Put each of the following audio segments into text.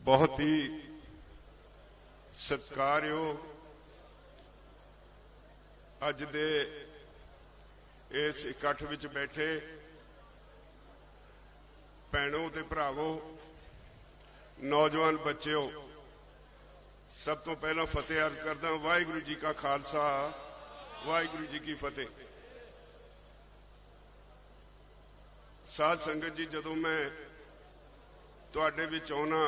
बहुत ही सत्कारयोग अज दे इस इकट्ठ विच बैठे भैणों ते भरावो, नौजवान बच्चों, सब तो पहला फतेह अर्ज करदा। वाहिगुरू जी का खालसा, वाहिगुरू जी की फतेह। साध संगत जी, जदों मैं तुहाडे विच आउणा,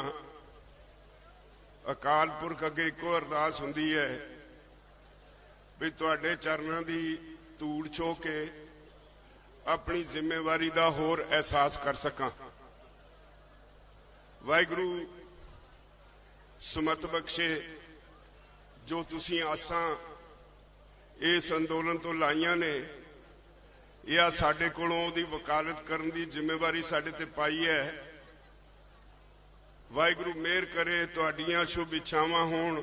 अकाल पुरख अगे इको अरदास हुंदी है भी तुहाडे चरणां दी धूड़ छो के अपनी जिम्मेवारी दा होर एहसास कर सकां। वाहिगुरू सुमत बख्शे, जो तुसीं आसां इस अंदोलन तो लाइयां ने, या साडे कोलों उहदी वकालत करन दी जिम्मेवारी साडे ते पाई है। वाहिगुरू मेहर करे, तुहाडीआं शुभ इच्छावां होण,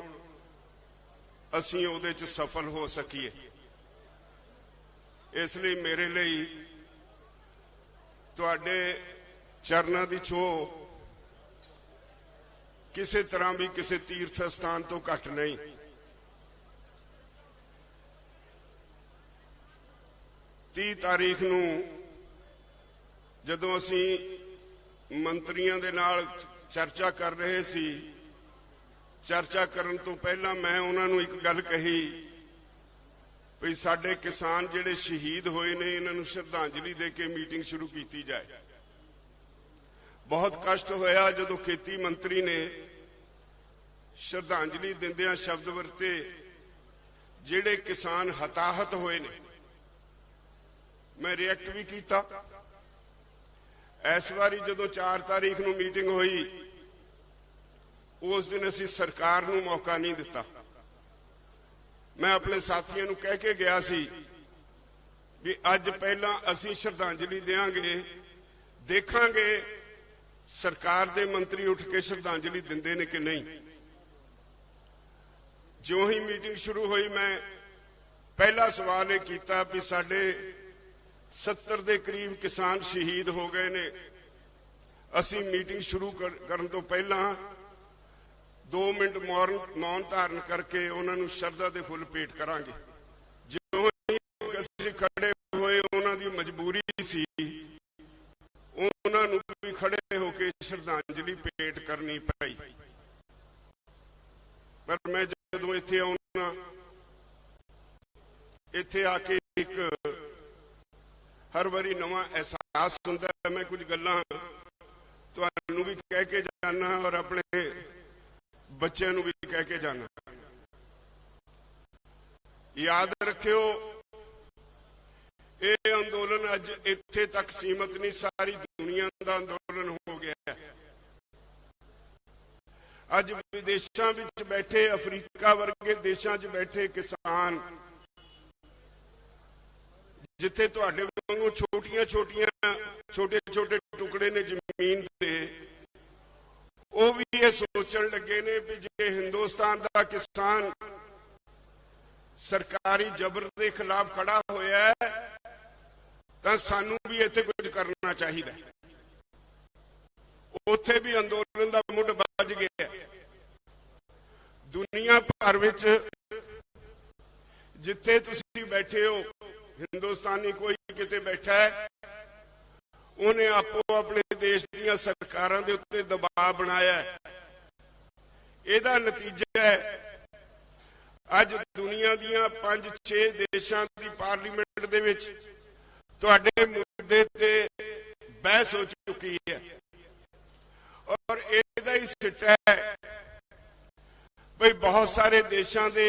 असीं उहदे च सफल हो सकीए। इसलिए मेरे लिए तुहाडे चरणां दी छोह किसी तरह भी किसी तीर्थ स्थान तो घट नहीं। तीह तारीख नूं जदों असीं मंत्रियों दे नाल चर्चा कर रहे सी, चर्चा करन तो पहला मैं उन्हां नूं एक गल कही भी साडे किसान जिहड़े शहीद होए ने, इन्हां नूं श्रद्धांजलि दे के मीटिंग शुरू की जाए। बहुत कष्ट होया जदों खेती मंत्री ने श्रद्धांजलि दिंदियां शब्द वरते, जिहड़े किसान हताहत होए ने। मैं रिएक्ट भी किया। इस बारी जदों 4 तारीख नूं मीटिंग हुई, उस दिन असीं सरकार नूं मौका नहीं दिता। मैं अपने साथियों नूं कह के गया सी भी अज पहला असीं श्रद्धांजलि देंगे, देखांगे सरकार दे मंत्री उठ के श्रद्धांजलि दिंदे ने कि नहीं। जो ही मीटिंग शुरू हुई, मैं पहला सवाल यह किया भी साडे 70 के करीब किसान शहीद हो गए ने। असी मीटिंग शुरू करन तो पहला 2 मिनट मौन धारण करके उन्होंने श्रद्धा के फुल भेंट करांगे। जो ही खड़े होए, उन्होंने मजबूरी सी उन्होंने भी खड़े होके श्रद्धांजलि भेंट करनी पई। पर मैं जदों इत्थे आउणा, इत्थे आके एक हर बारी नवा एहसास हुंदा है। मैं कुछ गल्लां तुहानूं भी कह के जाना और अपने बच्चों नूं भी कह के जाना। याद रखियो, ये अंदोलन अज इत्थे तक सीमित नहीं, सारी दुनिया का अंदोलन हो गया। अज विदेशों में बैठे, अफ्रीका वर्गे देशों च बैठे किसान, जिथे तुहाडे वांगू छोटियां छोटियां छोटे छोटे टुकड़े ने जमीन के, वो भी ये सोचन लगे ने भी जे हिंदुस्तान का किसान सरकारी जबर के खिलाफ खड़ा होया है तो सानू भी इत्थे कुछ करना चाहिए। उत्थे भी अंदोलन का मुड़ बज गया। दुनिया भर विच जिथे तुसीं बैठे हो, हिंदुस्तानी कोई किते बैठा है, उन्हें आपो अपने देश दीयां सरकारां दे उत्ते दबाव बनाया है। इहदा नतीजा है अज दुनिया दीयां 5-6 देशां दी पार्लीमेंट दे विच तुहाडे मुद्दे ते बहस हो चुकी है। और इहदा ही सिट्टा है भाई बहुत सारे देशों के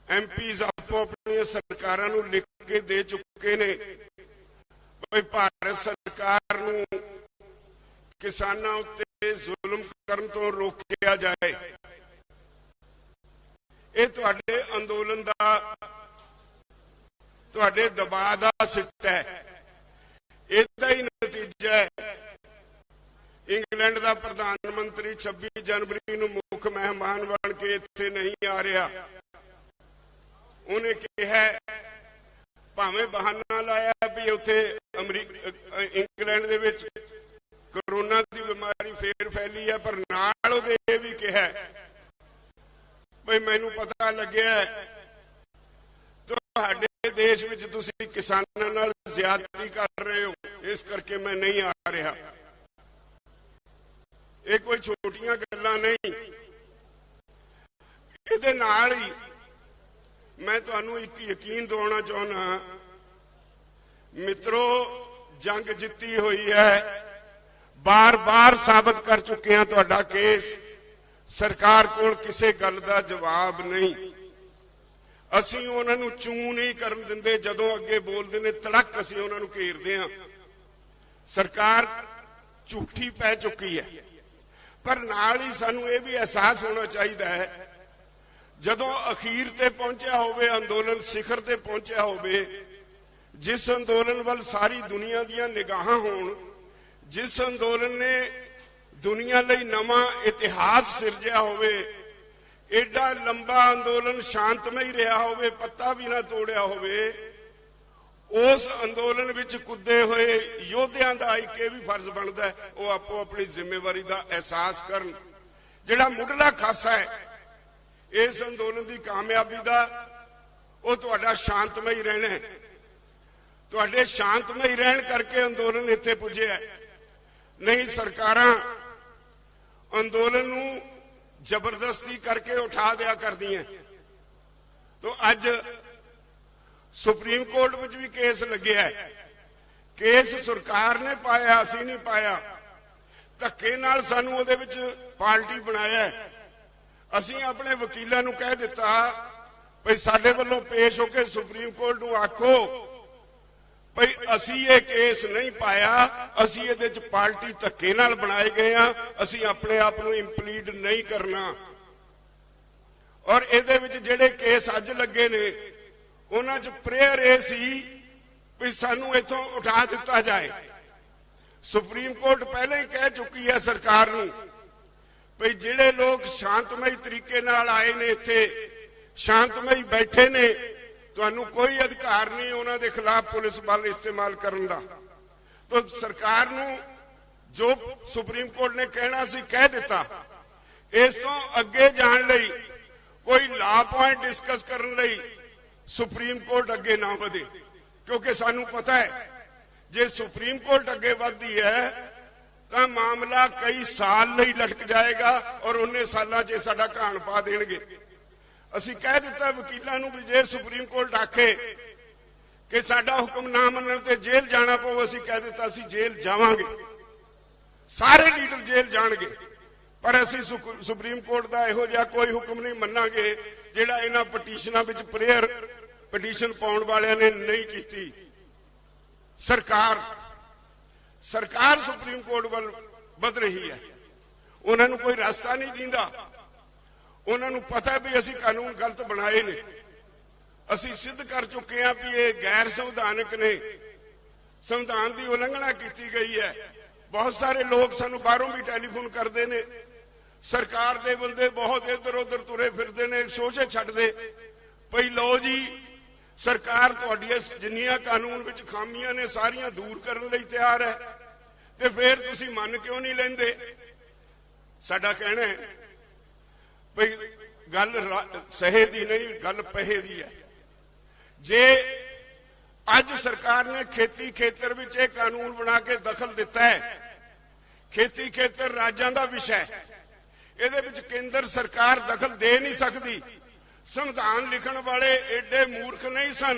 एमपीज आपो अपनी सरकारां नूं लिख के दे चुके ने भाई भारत सरकार नूं किसानां उत्ते जुल्म करन तो रोकिया जाए। ये तुहाडे अंदोलन दा, तुहाडे दबाव दा सिट्टा है। इहदा ही नतीजा है इंग्लैंड का प्रधानमंत्री 26 जनवरी नूं मुख मेहमान बन के इत्थे नहीं आ रहा। उन्हें कहा भावें बहाना लाया भी उत्थे इंग्लैंड दे विच कोरोना की बीमारी फिर फैली है, पर नाल उहदे ये भी कहा भाई मैनू पता लग्या तुहाडे देश विच तुसीं किसानां नाल ज़्यादती कर रहे हो, इस करके मैं नहीं आ रहा। ये कोई छोटियां गल्लां नहीं। इहदे नाल ही मैं तुहानूं एक यकीन दिवाउणा चाहुंदा, मित्रों जंग जित्ती हुई है, बार बार साबित कर चुके हैं। तुहाडा केस सरकार कोल किसी गल का जवाब नहीं। असीं उन्हां नूं चूं नहीं करन दिंदे, जदों अगे बोलदे ने तड़क असीं उन्हां नूं घेरदे हां। सरकार झूठी पै चुकी है, पर नाल ही सानूं ये भी एहसास होना चाहिए है जदों अखीर ते पहुंचा होवे, अंदोलन सिखर ते पहुंचा होवे, जिस अंदोलन वाल सारी दुनिया दीयां निगाहां होण, जिस अंदोलन ने दुनिया लई नवा इतिहास सिरजिया होवे, एडा लंबा अंदोलन शांतमई रहा होवे, पत्ता भी ना तोड़िया होवे, उस अंदोलन विच कुदे हुए योद्धियां दा एक भी फर्ज बनदा है वो आपो अपनी जिम्मेवारी का एहसास करन। जिहड़ा मुढ़ला खासा है इस अंदोलन की कामयाबी का, वो तुहाडा शांतमई रहना है। तुहाडे शांतमई रहन करके अंदोलन इत्थे पुज्जिया है, नहीं सरकारां अंदोलन नूं जबरदस्ती करके उठा दिया करदियां। तो अज सुप्रीम कोर्ट विच भी केस लग्या है। केस सरकार ने पाया, असीं नहीं पाया। धक्के नाल सानूं उहदे विच पार्टी बनाया है। असीं अपने वकीलां नूं कह दिता भई साडे वल्लों पेश होकर सुप्रीम कोर्ट नूं आखो भई असीं ये केस नहीं पाया, असीं इहदे च पार्टी धक्के नाल बनाए गए हां, असीं अपने आप नूं इंप्लीड नहीं करना। और इहदे विच जिहड़े केस अज लगे ने उन्हां च प्रेयर ये सी भी सानूं इत्थों उठा दिता जाए। सुप्रीम कोर्ट पहले ही कह चुकी है सरकार नूं भई जिहड़े लोग शांतमई तरीके नाल आए ने, इत्थे शांतमई बैठे ने, तुहानूं कोई अधिकार नहीं उन्हां दे खिलाफ पुलिस बल इस्तेमाल करन दा। तो सरकार नूं जो सुप्रीम कोर्ट ने कहना सी कह दिता। इस तो अगे जाण लई कोई लॉ पॉइंट डिस्कस करन लई सुप्रीम कोर्ट अगे ना वधे, क्योंकि सानूं पता है जे सुप्रीम कोर्ट अगे वधदी है तो मामला कई साल लई लटक जाएगा और उन्ने सालां च साडा घाण पा देणगे। असीं कह दिता वकीलां नूं भी जे सुप्रीम कोर्ट आखे कि साडा हुक्म ना मनण ते जेल जाना पऊ, असीं कह दिता असीं जेल जावांगे, सारे लीडर जेल जाणगे, पर असीं सुप्रीम कोर्ट दा इहो जिहा कोई हुक्म नहीं मन्नांगे जिहड़ा इन्हां पटीशनां विच प्रेयर पटीशन पाउण वालियां ने नहीं कीती। सरकार सुप्रीम कोर्ट वल वध रही है, उन्हां नूं कोई रास्ता नहीं दींदा। उन्हां नूं पता भी असीं कानून गलत बनाए ने, असीं सिद्ध कर चुके हैं भी ये गैर संविधानक ने, संविधान की उलंघना की गई है। बहुत सारे लोग सानूं बाहरों भी टैलीफोन करते हैं, सरकार दे बंदे बहुत इधर उधर तुरे फिरते हैं, शोशे छड्डदे पई लो जी सरकार तुहाडीआं जिन्नियां कानून विच खामियां ने सारियां दूर करने लई तैयार है, ते फिर तुसीं मन क्यों नहीं लैंदे? साडा कहना है भई गल सहे दी नहीं, गल पहे दी है। जे अज सरकार ने खेती खेतर विच इह कानून बना के दखल दिता है, खेती खेतर राज्यां दा विषय है, इहदे विच केंद्र सरकार दखल दे नहीं सकती। संविधान लिखण वाले एडे मूर्ख नहीं सन।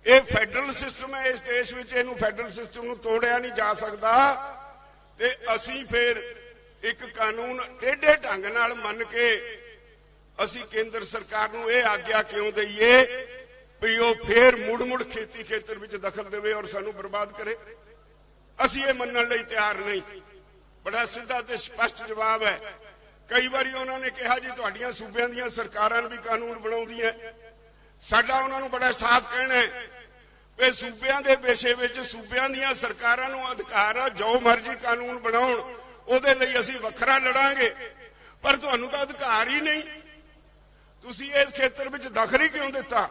यह फैडरल सिस्टम है इस देश में, इहनूं फैडरल सिस्टम नूं तोड़िया नहीं जा सकता। ते असीं फिर एक कानून टेढ़े ढंग नाल मन के असीं केंद्र सरकार नूं यह आग्या क्यों दईए भी वो फिर मुड़ मुड़ खेती खेतर विच दखल देवे और सानूं बर्बाद करे? असीं ये मनण लई तैयार नहीं। बड़ा सीधा ते स्पष्ट जवाब है। कई बारी उन्होंने कहा जी तुहाडीआं सूबिआं दीआं सरकारां भी कानून बनाउंदियां, साडा उन्हां नूं बड़ा साफ कहना है भी सूबिआं दे विषय विच सूबिआं दीआं सरकारां नूं अधिकार आ जो मर्जी कानून बनाउण, उहदे लई असीं वखरा लड़ांगे, पर तुहानूं तां अधिकार ही नहीं। तुसीं इस खेतर विच दखल ही क्यों दिता?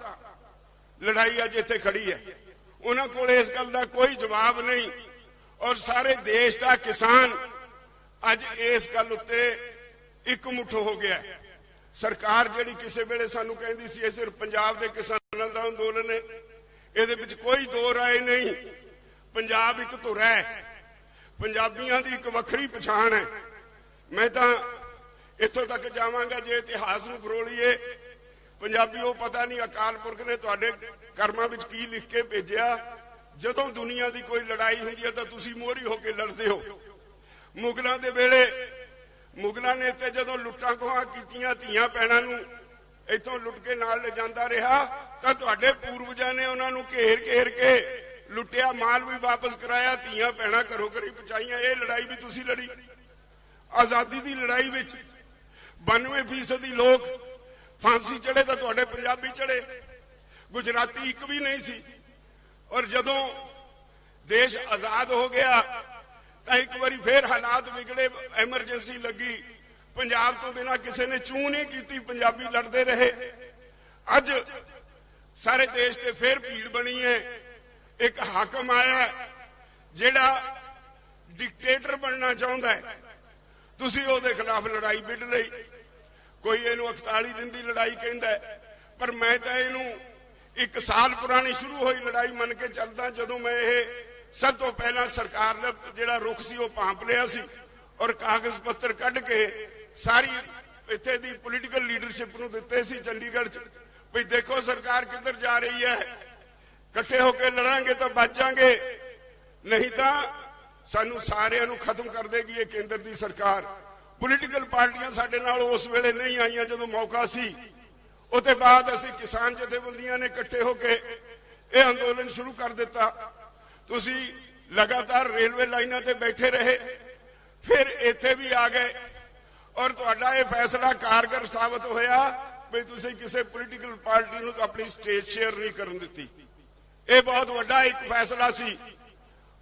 लड़ाई अज इत्थे खड़ी है, उन्हां कोल इस गल दा कोई जवाब नहीं। और सारे देश का किसान अज इस गल उत्ते एकमुठ हो गया। सरकार जिहड़ी किसी वेले सानू कहंदी सी ये सिर्फ पंजाब दे किसानां दा अंदोलन है, इहदे विच कोई दो राय नहीं। पंजाब एक धुर है, पंजाबियों की एक वखरी पछाण है। मैं तो इत्थों तक जावांगा जे इतिहास नूं फरोलीए, पंजाबी वो पता नहीं अकाल पुरख ने तुहाडे कर्मां विच की लिख के भेजिया, जदों दुनिया की कोई लड़ाई हुंदी है तां तुसीं मोहरी होके लड़दे हो। मुगलों के वेले मुगलों ने इत्थे जदों लुट्टां खोहां कीतियां, धीआं भैणां नूं इत्थों लुट के नाल ले जांदा रहा, तां तुहाडे पूर्वजां ने उन्हां नूं घेर घेर के लुटिया, माल भी वापस कराया, धीआं भैणां घरों घरी पहुंचाईयां। ये लड़ाई भी तुसीं लड़ी। आजादी की लड़ाई विच 92% लोग फांसी चढ़े तो तुहाडे पंजाबी चढ़े, गुजराती एक भी नहीं सी। और जदों देश आजाद हो गया तो एक बारी फिर हालात बिगड़े, एमरजेंसी लगी, पंजाब तो बिना किसी ने चूं नहीं की, पंजाबी लड़ते रहे। अज सारे देश से फिर भीड़ बनी है। एक हाकम आया जिहड़ा डिक्टेटर बनना चाहता है, तुसीं उहदे खिलाफ लड़ाई विड़ लई। कोई इहनूं 41 दिन की लड़ाई कहता है, पर मैं तो इहनूं 1 साल पुरानी शुरू हुई लड़ाई मन के चलदा। जदों मैं ये सब तो पहला सरकार का जिहड़ा रुख सी वो भांप लिया सी और कागज पत्र कढ के सारी इत्थे दी पोलीटिकल लीडरशिप नूं दित्ते सी चंडीगढ़ च, भी देखो सरकार किधर जा रही है, इकट्ठे होकर लड़ांगे तो बच जाएंगे, नहीं तो सानू सारिਆਂ ਨੂੰ खत्म कर देगी ये केंद्र की सरकार। पोलीटिकल पार्टियां साडे नाल उस वेले नहीं आईयां जदों मौका सी। उसके बाद असीं किसान जथेबंदियां ने इकट्ठे होकर यह अंदोलन शुरू कर दिता। तुसीं लगातार रेलवे लाइनां ते बैठे रहे, फिर इत्थे भी आ गए और तुहाडा यह फैसला कारगर साबित होया भी तुसीं किसी पोलीटिकल पार्टी नूं अपनी स्टेज शेयर नहीं करन दित्ती। यह बहुत वड्डा एक फैसला सी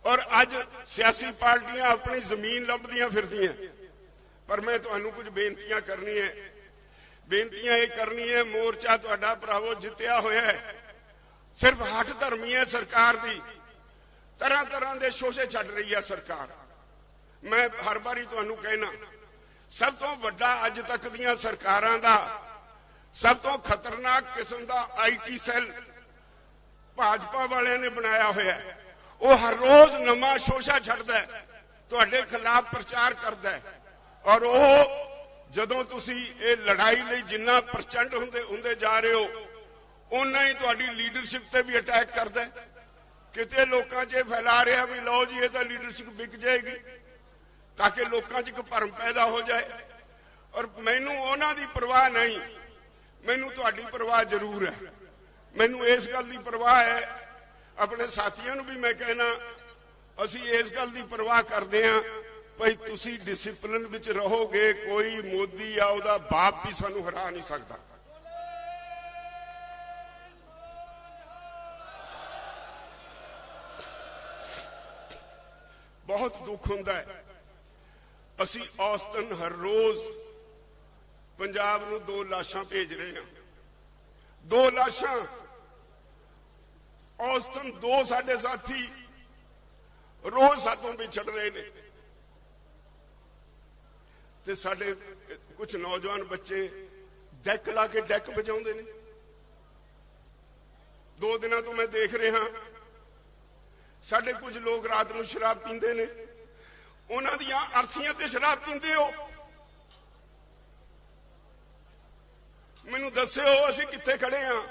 और अज सियासी पार्टियां अपनी जमीन लभदियां फिरदियां। पर मैं तुहानूं कुछ बेनतियां करनी है। बेनतियां ये करनी है, मोर्चा तुहाडा भरावो जित्तिया होया है, सिर्फ हठ धर्मी है सरकार दी, तरह तरह के शोशे छड्ड रही है सरकार। मैं हर बारी तुहानूं कहना, सब तो वड्डा अज तक दीयां सरकारां दा सब तो खतरनाक किस्म का IT सैल भाजपा वालियां ने बनाया होया है। वो हर रोज नवा शोशा छड्डदा है, तुहाडे खिलाफ प्रचार करदा है। और वो जदों तुसीं ये लड़ाई लई जिन्ना प्रचंड हुंदे जा रहे हो, उन्ना ही तुहाडी लीडरशिप ते भी अटैक करदा है। किते लोकां 'च फैला रहा भी लो जी ये तो लीडरशिप विक जाएगी, ताकि लोकां 'च एक भरम पैदा हो जाए। और मैनूं उन्हां दी परवाह नहीं, मैनूं तुहाडी परवाह जरूर है। मैनूं इस गल दी परवाह है, अपने साथियों नूं भी मैं कहना, असीं इस गल दी परवाह करदे हां भाई तुसीं डिसिपलिन विच रहोगे, कोई मोदी या उहदा बाप भी सानूं हरा नहीं सकदा। बहुत दुख हुंदा है, असीं औसतन हर रोज पंजाब नूं 2 लाशां भेज रहे हैं। 2 लाशां औसतन 2 साडे साथी रोज सातों विछड़ रहे ने। ते साडे कुछ नौजवान बच्चे डैक ला के डैक बजाउंदे ने। 2 दिनों तो मैं देख रहा, साडे कुछ लोग रात नूं शराब पींदे ने, उन्हां दियां अर्थीआं ते शराब पींदे हो। मैनूं दस्सिओ असीं कित्थे खड़े हां।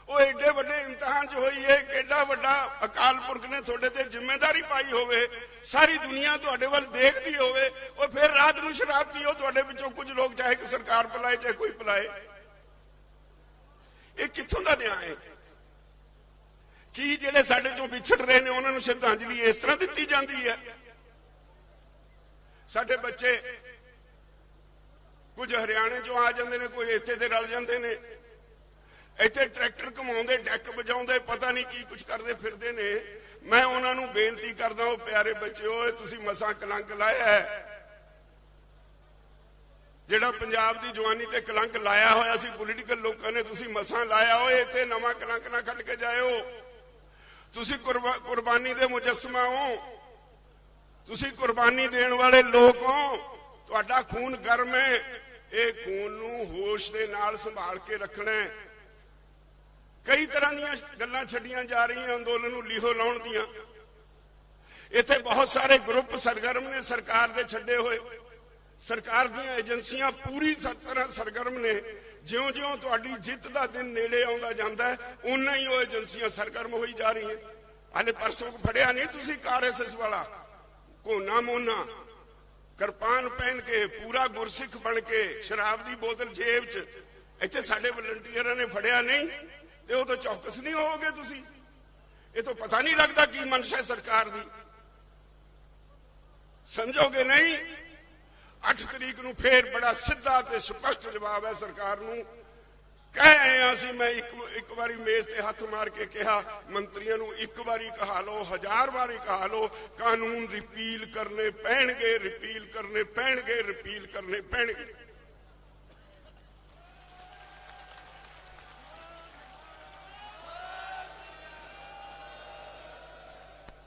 वो एडे वड्डे इम्तिहान च होई है, एडा वड्डा अकाल पुरख ने तुहाडे ते जिम्मेदारी पाई होवे, सारी दुनिया तुहाडे वल देखदी होवे, और फिर रात नूं शराब पीओ तुहाडे विचों कुछ लोग, चाहे कि सरकार पिलाए चाहे कोई पिलाए। ये कित्थों दा न्याय है? कि जिहड़े साडे चों विछड़ रहे ने उन्हां नूं श्रद्धांजलि इस तरह दित्ती जांदी है? साडे बच्चे कुछ हरियाणे चों आ जांदे ने, कोई इत्थे दे रल जांदे ने, इत्थे ट्रैक्टर घुमाउंदे, डैक बजाउंदे, पता नहीं की कुछ करदे फिरदे ने। मैं उन्हां नूं बेनती करदा, ओ प्यारे बच्चेओ, तुसीं मसां कलंक लाया है, जिहड़ा पंजाब दी जवानी ते कलंक लाया होया सी पोलीटिकल लोकां ने, तुसीं मसां लाया हो। इत्थे नवां कलंक ना खट के जाओ। तुसीं कुर्बानी दे मुजस्समा हो, ਤੁਸੀਂ ਕੁਰਬਾਨੀ ਦੇਣ ਵਾਲੇ ਲੋਕ ਹੋ, ਤੁਹਾਡਾ ਖੂਨ ਗਰਮ ਹੈ। ਇਹ ਖੂਨ ਨੂੰ ਹੋਸ਼ ਦੇ ਨਾਲ ਸੰਭਾਲ ਕੇ ਰੱਖਣਾ ਹੈ। ਕਈ ਤਰ੍ਹਾਂ ਦੀਆਂ ਗੱਲਾਂ ਛੱਡੀਆਂ ਜਾ ਰਹੀਆਂ ਅੰਦੋਲਨ ਨੂੰ ਲੀਹੋ ਲਾਉਣ ਦੀਆਂ। ਇੱਥੇ ਬਹੁਤ ਸਾਰੇ ਗਰੁੱਪ ਸਰਗਰਮ ਨੇ ਸਰਕਾਰ ਦੇ ਛੱਡੇ ਹੋਏ। ਸਰਕਾਰ ਦੀਆਂ ਏਜੰਸੀਆਂ ਪੂਰੀ ਤਰ੍ਹਾਂ ਸਰਗਰਮ ਨੇ। ਜਿਉਂ-ਜਿਉਂ ਤੁਹਾਡੀ ਜਿੱਤ ਦਾ ਦਿਨ ਨੇੜੇ ਆਉਂਦਾ ਜਾਂਦਾ ਹੈ, ਉਨਾ ਹੀ ਉਹ ਏਜੰਸੀਆਂ ਸਰਗਰਮ ਹੋਈ ਜਾ ਰਹੀਆਂ। ਹਾਲੇ ਪਰਸੋਂ ਫੜਿਆ ਨਹੀਂ ਤੁਸੀਂ RSS ਵਾਲਾ ਕੋਨਾ ਮੋਨਾ ਕਿਰਪਾਨ ਪਹਿਨ ਕੇ ਪੂਰਾ ਗੁਰਸਿੱਖ ਬਣ ਕੇ ਸ਼ਰਾਬ ਦੀ ਬੋਤਲ ਜੇਬ 'ਚ, ਇੱਥੇ ਸਾਡੇ ਵਲੰਟੀਅਰਾਂ ਨੇ ਫੜਿਆ ਨਹੀਂ ਤੇ ਉਹ ਤਾਂ ਚੌਕਸ ਨਹੀਂ ਹੋਵੋਗੇ ਤੁਸੀਂ? ਇਹ ਤਾਂ ਪਤਾ ਨਹੀਂ ਲੱਗਦਾ ਕੀ ਮਨਸ਼ਾ ਸਰਕਾਰ ਦੀ। ਸਮਝੋਗੇ ਨਹੀਂ? 8 ਤਰੀਕ ਨੂੰ ਫੇਰ ਬੜਾ ਸਿੱਧਾ ਤੇ ਸਪਸ਼ਟ ਜਵਾਬ ਹੈ ਸਰਕਾਰ ਨੂੰ। ਕਹਿ ਆਏ ਹਾਂ ਅਸੀਂ। ਮੈਂ ਇੱਕ ਵਾਰੀ ਮੇਜ਼ ਤੇ ਹੱਥ ਮਾਰ ਕੇ ਕਿਹਾ ਮੰਤਰੀਆਂ ਨੂੰ, ਇੱਕ ਵਾਰੀ ਕਹਾ ਲਓ, 1000 ਵਾਰੀ ਕਹਾ ਲਓ, ਕਾਨੂੰਨ ਰਿਪੀਲ ਕਰਨੇ ਪੈਣਗੇ, ਰਿਪੀਲ ਕਰਨੇ ਪੈਣਗੇ, ਰਿਪੀਲ ਕਰਨੇ ਪੈਣਗੇ।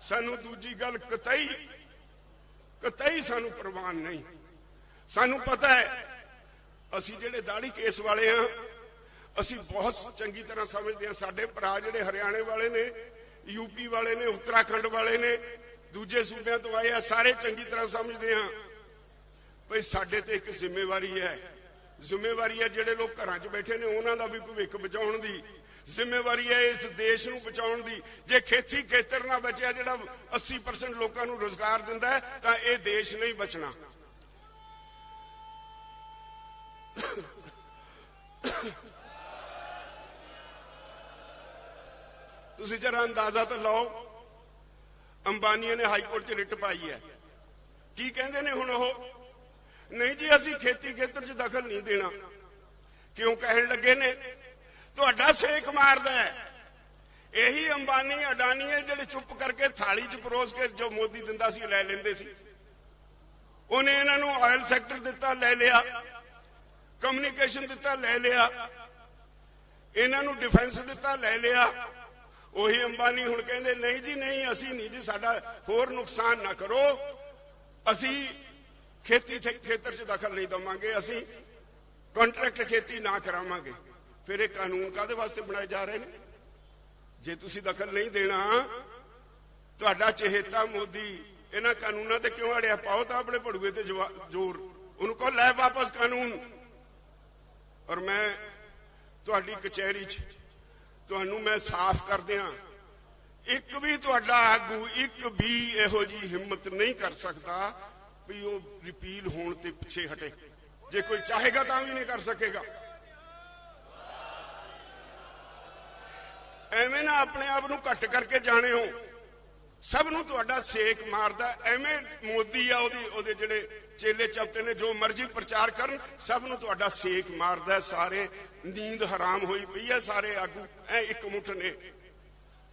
ਸਾਨੂੰ ਦੂਜੀ ਗੱਲ ਕਤਈ ਸਾਨੂੰ ਪ੍ਰਵਾਨ ਨਹੀਂ। ਸਾਨੂੰ ਪਤਾ ਹੈ ਅਸੀਂ ਜਿਹੜੇ ਦਾੜੀ ਕੇਸ ਵਾਲੇ ਆ, ਅਸੀਂ ਬਹੁਤ ਚੰਗੀ ਤਰ੍ਹਾਂ ਸਮਝਦੇ ਹਾਂ। ਸਾਡੇ ਭਰਾ ਜਿਹੜੇ ਹਰਿਆਣੇ ਵਾਲੇ ਨੇ, ਯੂਪੀ ਵਾਲੇ ਨੇ, ਉੱਤਰਾਖੰਡ ਵਾਲੇ ਨੇ, ਦੂਜੇ ਸੂਬਿਆਂ ਤੋਂ ਆਏ ਆ, ਸਾਰੇ ਚੰਗੀ ਤਰ੍ਹਾਂ ਸਮਝਦੇ ਹਾਂ ਭਈ ਸਾਡੇ ਤੇ ਇੱਕ ਜ਼ਿੰਮੇਵਾਰੀ ਹੈ। ਜ਼ਿੰਮੇਵਾਰੀ ਹੈ ਜਿਹੜੇ ਲੋਕ ਘਰਾਂ 'ਚ ਬੈਠੇ ਨੇ ਉਹਨਾਂ ਦਾ ਵੀ ਭਵਿੱਖ ਬਚਾਉਣ ਦੀ। ਜ਼ਿੰਮੇਵਾਰੀ ਹੈ ਇਸ ਦੇਸ਼ ਨੂੰ ਬਚਾਉਣ ਦੀ। ਜੇ ਖੇਤੀ ਖੇਤਰ ਨਾ ਬਚਿਆ ਜਿਹੜਾ 80% ਲੋਕਾਂ ਨੂੰ ਰੋਜ਼ਗਾਰ ਦਿੰਦਾ ਹੈ, ਤਾਂ ਇਹ ਦੇਸ਼ ਨਹੀਂ ਬਚਣਾ। ਤੁਸੀਂ ਜਰਾ ਅੰਦਾਜ਼ਾ ਤਾਂ ਲਾਓ। ਅੰਬਾਨੀਆਂ ਨੇ ਹਾਈ ਕੋਰਟ 'ਚ ਰਿਟ ਪਾਈ ਹੈ। ਕੀ ਕਹਿੰਦੇ ਨੇ ਹੁਣ ਉਹ? ਨਹੀਂ ਜੀ ਅਸੀਂ ਖੇਤੀ ਖੇਤਰ 'ਚ ਦਖਲ ਨਹੀਂ ਦੇਣਾ। ਕਿਉਂ ਕਹਿਣ ਲੱਗੇ ਨੇ? ਤੁਹਾਡਾ ਸੇਕ ਮਾਰਦਾ ਹੈ। ਇਹੀ ਅੰਬਾਨੀ ਅਡਾਨੀ ਹੈ ਜਿਹੜੇ ਚੁੱਪ ਕਰਕੇ ਥਾਲੀ 'ਚ ਪਰੋਸ ਕੇ ਜੋ ਮੋਦੀ ਦਿੰਦਾ ਸੀ ਲੈ ਲੈਂਦੇ ਸੀ। ਉਹਨੇ ਇਹਨਾਂ ਨੂੰ ਆਇਲ ਸੈਕਟਰ ਦਿੱਤਾ, ਲੈ ਲਿਆ। ਕਮਿਊਨੀਕੇਸ਼ਨ ਦਿੱਤਾ, ਲੈ ਲਿਆ। ਇਹਨਾਂ ਨੂੰ ਡਿਫੈਂਸ ਦਿੱਤਾ, ਲੈ ਲਿਆ। ਉਹੀ ਅੰਬਾਨੀ ਹੁਣ ਕਹਿੰਦੇ ਨਹੀਂ ਜੀ ਨਹੀਂ, ਅਸੀਂ ਨਹੀਂ ਜੀ, ਸਾਡਾ ਹੋਰ ਨੁਕਸਾਨ ਨਾ ਕਰੋ, ਅਸੀਂ ਖੇਤੀ ਖੇਤਰ 'ਚ ਦਖਲ ਨਹੀਂ ਦੇਵਾਂਗੇ, ਅਸੀਂ ਕੰਟਰੈਕਟ ਖੇਤੀ ਨਾ ਕਰਾਵਾਂਗੇ। ਫਿਰ ਇਹ ਕਾਨੂੰਨ ਕਾਹਦੇ ਵਾਸਤੇ ਬਣਾਏ ਜਾ ਰਹੇ ਨੇ? ਜੇ ਤੁਸੀਂ ਦਖਲ ਨਹੀਂ ਦੇਣਾ, ਤੁਹਾਡਾ ਚਹੇਤਾ ਮੋਦੀ ਇਹਨਾਂ ਕਾਨੂੰਨਾਂ ਤੇ ਕਿਉਂ ਅੜਿਆ? ਪਾਓ ਤਾਂ ਆਪਣੇ ਭੜੂਏ ਤੇ ਜ਼ੋਰ, ਉਹਨੂੰ ਕਹੋ ਲੈ ਵਾਪਸ ਕਾਨੂੰਨ। ਔਰ ਮੈਂ ਤੁਹਾਡੀ ਕਚਹਿਰੀ 'ਚ ਤੁਹਾਨੂੰ ਮੈਂ ਸਾਫ਼ ਕਰ ਦਿਆਂ, ਇੱਕ ਵੀ ਤੁਹਾਡਾ ਆਗੂ ਇੱਕ ਵੀ ਇਹੋ ਜੀ ਹਿੰਮਤ ਨਹੀਂ ਕਰ ਸਕਦਾ ਵੀ ਉਹ ਰਿਪੀਲ ਹੋਣ ਤੇ ਪਿੱਛੇ ਹਟੇ। ਜੇ ਕੋਈ ਚਾਹੇਗਾ ਤਾਂ ਵੀ ਨਹੀਂ ਕਰ ਸਕੇਗਾ। ਐਵੇਂ ਨਾ ਆਪਣੇ ਆਪ ਨੂੰ ਘੱਟ ਕਰਕੇ ਜਾਣੇ ਹੋ। ਸਭ ਨੂੰ ਤੁਹਾਡਾ ਸੇਕ ਮਾਰਦਾ। ਐਵੇਂ ਮੋਦੀ ਆ ਉਹਦੇ ਜਿਹੜੇ ਚੇਲੇ ਚਪਟੇ ਨੇ ਜੋ ਮਰਜ਼ੀ ਪ੍ਰਚਾਰ ਕਰਨ, ਸਭ ਨੂੰ ਤੁਹਾਡਾ ਸੇਕ ਮਾਰਦਾ। ਸਾਰੇ ਨੀਂਦ ਹਰਾਮ ਹੋਈ ਪਈ ਹੈ। ਸਾਰੇ ਆਗੂ ਐ ਇੱਕ ਮੁੱਠ ਨੇ,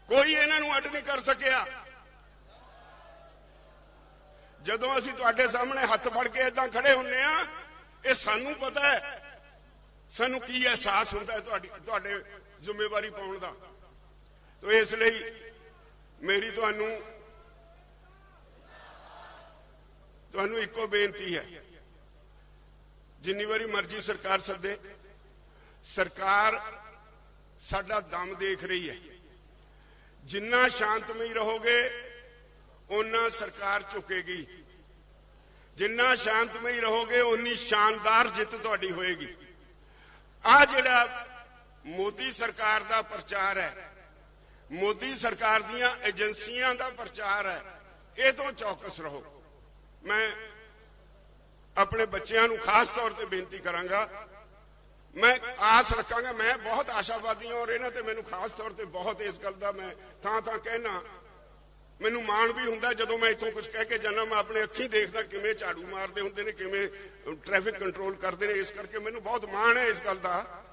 ਕੋਈ ਇਹਨਾਂ ਨੂੰ ਅੱਡ ਨਹੀਂ ਕਰ ਸਕਿਆ। ਜਦੋਂ ਅਸੀਂ ਤੁਹਾਡੇ ਸਾਹਮਣੇ ਹੱਥ ਫੜ ਕੇ ਏਦਾਂ ਖੜੇ ਹੁੰਨੇ ਆ, ਇਹ ਸਾਨੂੰ ਪਤਾ ਹੈ, ਸਾਨੂੰ ਕੀ ਅਹਿਸਾਸ ਹੁੰਦਾ ਹੈ ਤੁਹਾਡੇ ਜ਼ਿੰਮੇਵਾਰੀ ਪਾਉਣ ਦਾ। ਤੋ ਇਸ ਲਈ ਮੇਰੀ ਤੁਹਾਨੂੰ ਇੱਕੋ ਬੇਨਤੀ ਹੈ, ਜਿੰਨੀ ਵਾਰੀ ਮਰਜ਼ੀ ਸਰਕਾਰ ਸੱਦੇ, ਸਰਕਾਰ ਸਾਡਾ ਦਮ ਦੇਖ ਰਹੀ ਹੈ। ਜਿੰਨਾ ਸ਼ਾਂਤਮਈ ਰਹੋਗੇ ਓਨਾ ਸਰਕਾਰ ਝੁਕੇਗੀ। ਜਿੰਨਾ ਸ਼ਾਂਤਮਈ ਰਹੋਗੇ ਓਨੀ ਸ਼ਾਨਦਾਰ ਜਿੱਤ ਤੁਹਾਡੀ ਹੋਏਗੀ। ਆ ਜਿਹੜਾ ਮੋਦੀ ਸਰਕਾਰ ਦਾ ਪ੍ਰਚਾਰ ਹੈ, ਮੋਦੀ ਸਰਕਾਰ ਦੀਆਂ ਏਜੰਸੀਆਂ ਦਾ ਪ੍ਰਚਾਰ ਹੈ, ਇਹ ਤੋਂ ਚੌਕਸ ਰਹੋ। ਮੈਂ ਆਪਣੇ ਬੱਚਿਆਂ ਨੂੰ ਖਾਸ ਤੌਰ ਤੇ ਬੇਨਤੀ ਕਰਾਂਗਾ, ਮੈਂ ਆਸ ਰੱਖਾਂਗਾ, ਮੈਂ ਬਹੁਤ ਆਸ਼ਾਵਾਦੀ ਹਾਂ ਔਰ ਇਹਨਾਂ ਤੇ ਮੈਨੂੰ ਖਾਸ ਤੌਰ ਤੇ ਬਹੁਤ ਇਸ ਗੱਲ ਦਾ ਮੈਂ ਥਾਂ ਕਹਿਣਾ। ਮੈਨੂੰ ਮਾਣ ਵੀ ਹੁੰਦਾ ਜਦੋਂ ਮੈਂ ਇੱਥੋਂ ਕੁਝ ਕਹਿ ਕੇ ਜਾਣਾ, ਮੈਂ ਆਪਣੇ ਅੱਖੀਂ ਦੇਖਦਾ ਕਿਵੇਂ ਝਾੜੂ ਮਾਰਦੇ ਹੁੰਦੇ ਨੇ, ਕਿਵੇਂ ਟ੍ਰੈਫਿਕ ਕੰਟਰੋਲ ਕਰਦੇ ਨੇ। ਇਸ ਕਰਕੇ ਮੈਨੂੰ ਬਹੁਤ ਮਾਣ ਹੈ ਇਸ ਗੱਲ ਦਾ।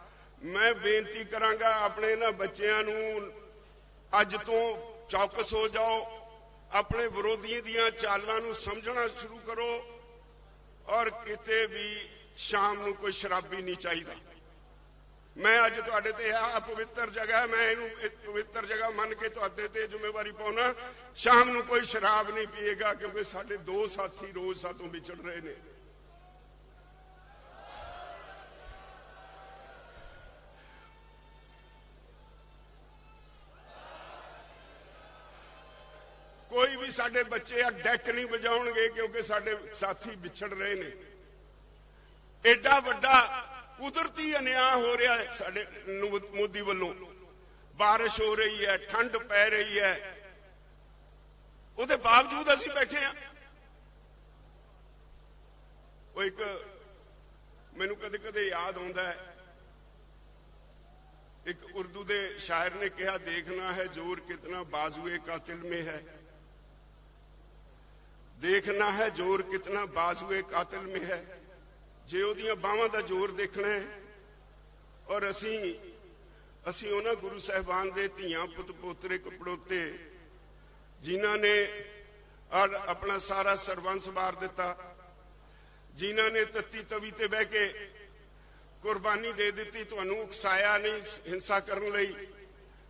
ਮੈਂ ਬੇਨਤੀ ਕਰਾਂਗਾ ਆਪਣੇ ਇਹਨਾਂ ਬੱਚਿਆਂ ਨੂੰ, ਅੱਜ ਤੋਂ ਚੌਕਸ ਹੋ ਜਾਓ, ਆਪਣੇ ਵਿਰੋਧੀਆਂ ਦੀਆਂ ਚਾਲਾਂ ਨੂੰ ਸਮਝਣਾ ਸ਼ੁਰੂ ਕਰੋ। ਔਰ ਕਿਤੇ ਵੀ ਸ਼ਾਮ ਨੂੰ ਕੋਈ ਸ਼ਰਾਬੀ ਨਹੀਂ ਚਾਹੀਦਾ। मैं अज तुहाडे ते आ पवित्र जगह, मैं इहनूं पवित्र जगह मन के तुहाडे ते जिम्मेवारी पाउणा। शाम नूं कोई शराब नहीं पीएगा, क्योंकि साडे 2 साथी रोज सातों विछड़ रहे ने। कोई भी साडे बच्चे डैक नहीं बजाउणगे, क्योंकि साडे साथी विछड़ रहे ने। एडा वड्डा कुदरती अन्याय हो रहा है साडे मोदी वालों। बारिश हो रही है, ठंड पै रही है, उसके बावजूद असीं बैठे हैं। वो एक मैनू कदे कदे याद आउंदा है, एक उर्दू दे शायर ने कहा, देखना है जोर कितना बाजुए कातिल में है। देखना है जोर कितना बाजुए कातिल में है। जे उहदियां बाहां दा जोर देखना है, और असी उन्हां गुरु साहिबान दे धीआं पुत पोतरे कपड़ोते जिन्हां ने अपना सारा सरबंस वार दिता, जिन्हां ने तत्ती तवी ते बह के कुर्बानी दे दी, तुहानूं उकसाया नहीं हिंसा करन लई,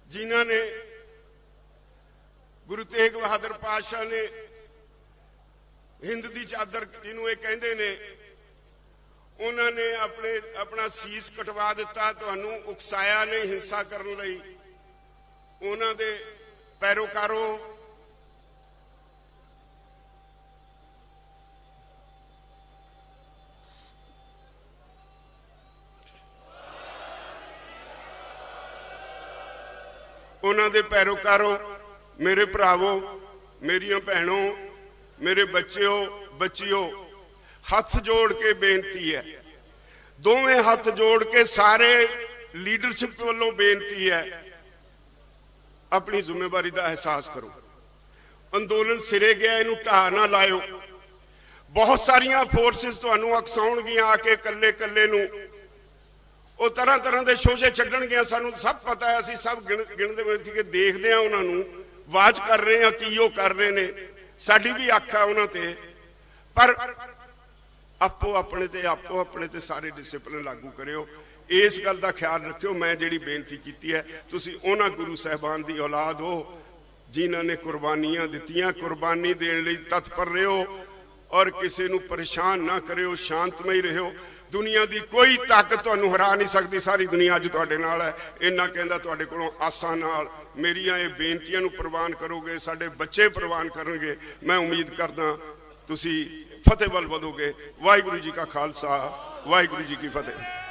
जिन्हां ने गुरु तेग बहादुर पातशाह ने हिंद दी चादर जिन्हों ये कहते ने, उन्होंने अपना सीस कटवा दिता, तुहानूं उकसाया नहीं हिंसा करन लई। उन्हां दे पैरोकारों मेरे भरावों, मेरियां भैनों, मेरे बच्चों बच्चियों, हथ जोड़ के बेनती है, दोवें हथ जोड़ के सारे लीडरशिप वालों बेनती है, अपनी जिम्मेवारी का एहसास करो। अंदोलन सिरे गया, इनू ढा ना लाओ। बहुत सारिया फोर्सिस तुहानूं अकसाउणगियां आके कल्ले कल्ले नूं, वो तरह तरह के शोशे छड्डणगियां। सानूं सब पता है, असीं सब गिणदे के देखदे हां, उन्हां नूं वाच कर रहे हैं कि वो कर रहे ने, साडी भी अख है उन्हां ते। पर आपो अपने ते सारे डिसिपलिन लागू करियो। इस गल का ख्याल रखियो। मैं जिहड़ी बेनती की है, तुसीं उन्हां गुरु साहिबान की औलाद हो जिन्हां ने कुर्बानियां दित्तियां, कुर्बानी देण लई तत्पर रहो और किसी नूं परेशान ना करियो, शांतमई रहो। दुनिया की कोई ताकत तुहानूं हरा नहीं सकती, सारी दुनिया अज तुहाडे नाल है। इन्ना कहंदा तुहाडे कोलों आसां नाल मेरियां ये बेनतियां नूं प्रवान करोगे, साडे बच्चे प्रवान करनगे। मैं उम्मीद करदा तुसीं फतेह वल वधोगे। वाहिगुरू जी का खालसा, वाहिगुरू जी की फतेह।